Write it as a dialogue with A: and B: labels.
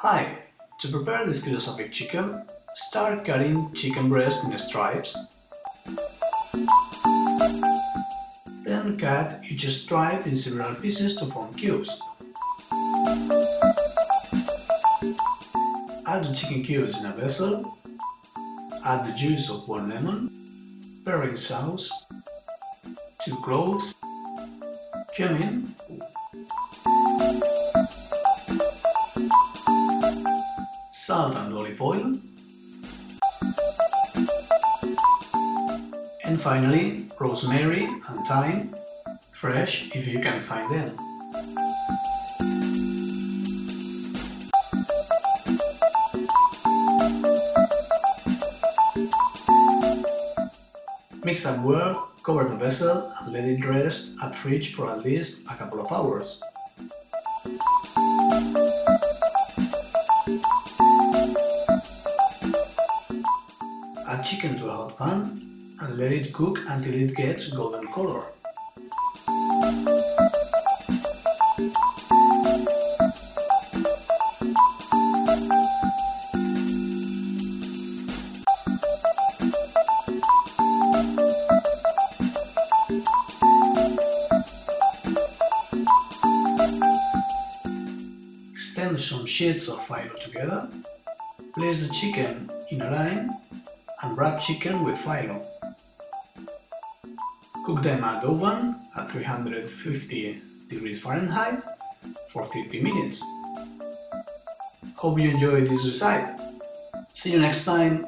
A: Hi! To prepare this philosophic chicken, start cutting chicken breast in stripes. Then cut each stripe in several pieces to form cubes. Add the chicken cubes in a vessel. Add the juice of 1 lemon, Perrins sauce, 2 cloves, cumin, salt and olive oil, and finally rosemary and thyme, fresh if you can find them. Mix up well, cover the vessel and let it rest at fridge for at least a couple of hours. Add chicken to a hot pan and let it cook until it gets golden color. Extend some sheets of Phyllo together, place the chicken in a line and wrap chicken with Phyllo. Cook them at oven at 350 degrees Fahrenheit for 50 minutes. Hope you enjoyed this recipe. See you next time!